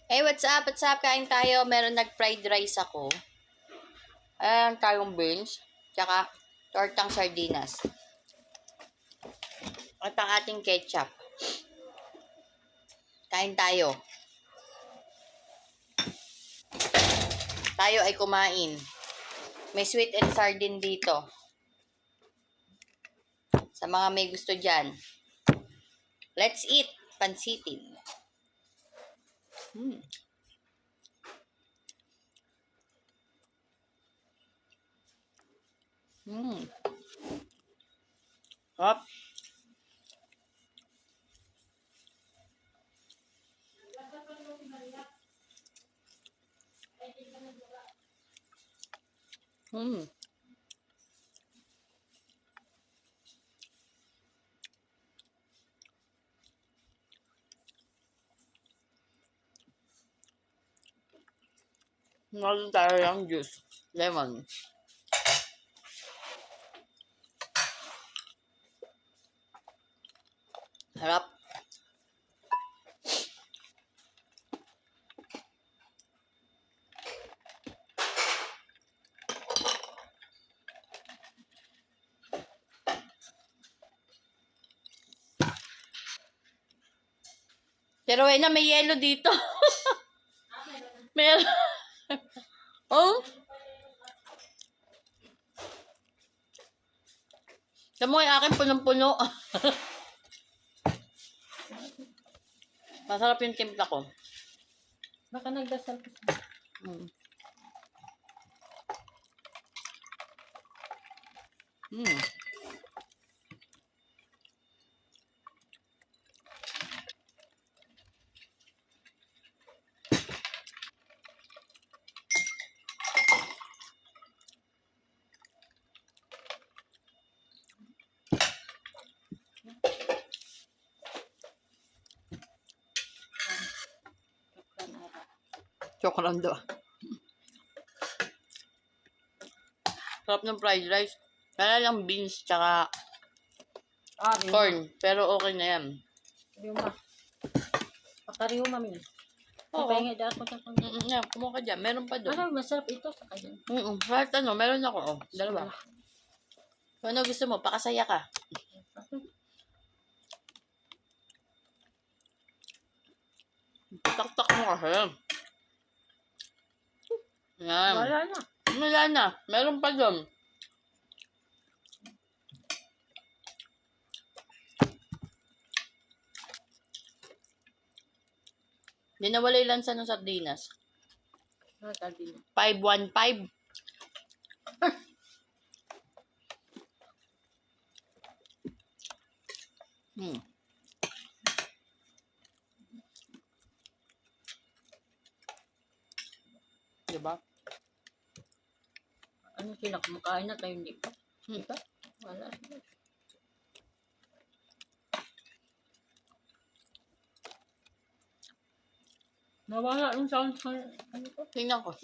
Hey, what's up? What's up? Kain tayo. Meron nag-fried rice ako. Ayan tayong beans. Tsaka tortang sardinas. At ang ating ketchup. Kain tayo. Tayo ay kumain. May sweet and sardine dito. Sa mga may gusto dyan. Let's eat. Pansitin. Hmm. Hmm. Hop. Hmm. Meron tayo yung juice. Lemon. Harap. Pero na may yelo dito. Meron. Oh. Tamo yung akin punong-puno. Masarap yung timpla ko. Baka nagdasal ka sa... Mm. Mm. Chocolate. Sarap ng fried rice. Kaya lang beans tsaka corn. Pero okay na yan. Riuma. Pakariuma min. Oo. Pahingi daw ako sa kanya. Yan, kumuha ka dyan. Meron pa doon. Ano, masarap ito sa kanya. Kahit ano, meron ako. Oh, dalawa. Kung ano gusto mo, pakasaya ka. Tak-tak mo kasi. Yan. Wala na. Wala na. Meron pa doon. Di nawala yung lansa ng sardinas. Ano sabi mo? 515. Hmm. Diba? Ano sila? Kumakain na tayo hindi pa. Hmm. Diba? Wala sila. Nawala yung sound sa ano ko. Tingnan ko.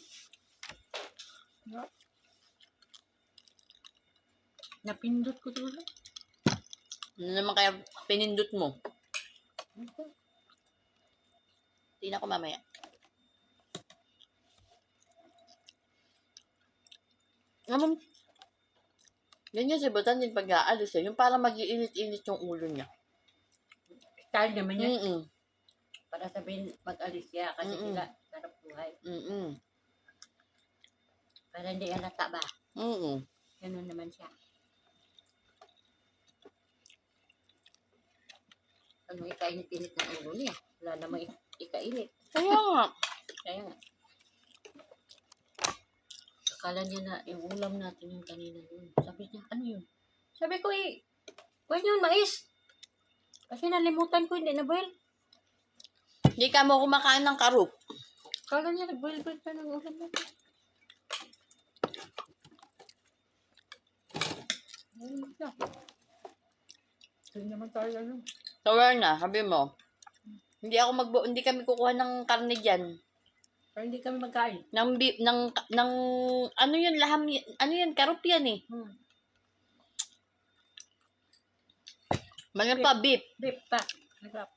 Napindot ko tuloy. Ano naman kaya pinindot mo? Ano? Tingnan ko mamaya. Naman, ganyan si Butan din pag-aalis eh. Yung parang mag-iinit-init yung ulo niya. Style naman yan. Mm-mm. Para sabihin mag-alis siya kasi Mm-mm. sila sarap buhay. Mm-mm. Para hindi halata ba? Mm-mm. Ganun naman siya. Ano ikainit-init ng ulo niya? Wala namang ikainit. Kaya nga. Kaya nga. Akala niya na yung ulam natin yung kanina yun. Sabi niya, ano yun? Sabi ko pwede yun, mais. Kasi nalimutan ko, hindi na-boil. Hindi ka mo kumakain ng karop. Akala niya, nag-boil-boil pa ng ulam natin. Hindi naman tayo ano. Tawar na, sabi mo. Hindi kami kukuha ng karne diyan. Pero hindi kami magkain. Ng ano yun, ano yun, karop yan eh. Mga pa, beef. Beef pa. Nagap.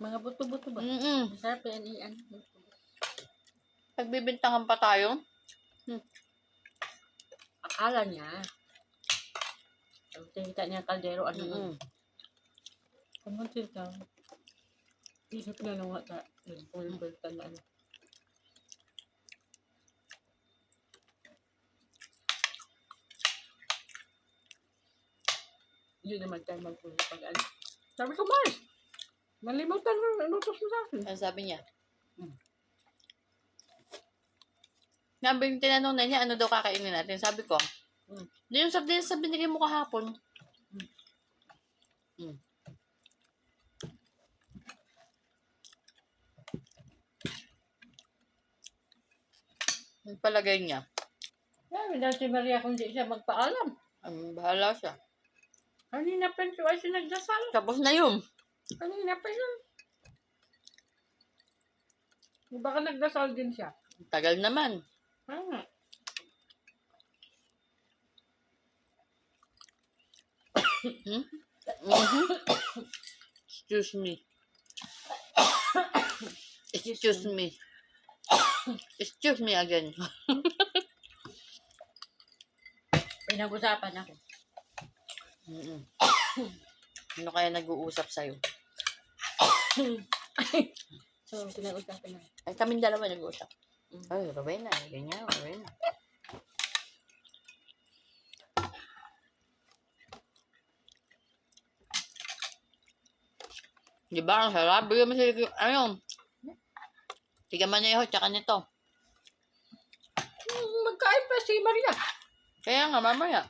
Mga buto-buto ba? Masarap yan iyan. Pagbibintangan pa tayo. Akala niya. Pag tinita niya kaldero, ano yun? Kamuntin ka. Isip na lang nga. Pulpultan na ano. Hindi naman tayo magpulpag ano. Sabi ko, Mars, nalimutan mo, inutos mo sa akin. Ano sabi niya? Sabi yung tinanong na niya, ano daw kakainin natin? Sabi ko, di yung sabi binigay mo kahapon. Yung palagay niya. Sabi dahil si Maria kung di siya magpaalam. Bahala siya. Kanina pa siya ay sinagdasal. Tapos na yun. Kanina pa yun. Baka nagdasal din siya. Tagal naman. Ah. Excuse me. Excuse me. Excuse me again. Pinag-usapan ako. Ano kaya nag-uusap sa'yo? So, pinag-usapan na. Ay, kaming dalawa nag-uusap. Ay, Rowena. Ganyan, Rowena. Di ba? Ang sarap. Bigyan mo sila, ano? Tigaman niya yun, tsaka nito. Magkain pa si Maria. Kaya nga, mamaya.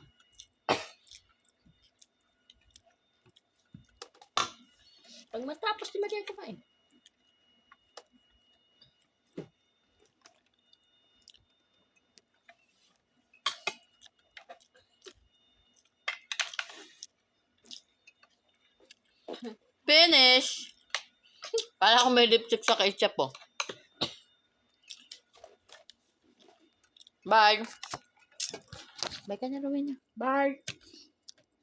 Pag matapos si Maria kumain. Finish! Para akong may lipstick sa ketchup, oh. Bye! Bye ka na, Rowena. Bye.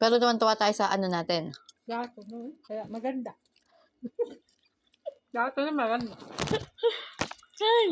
Pero naman tuwa tayo sa ano natin. Gato, no? Kaya maganda. Gato na maganda. Ay,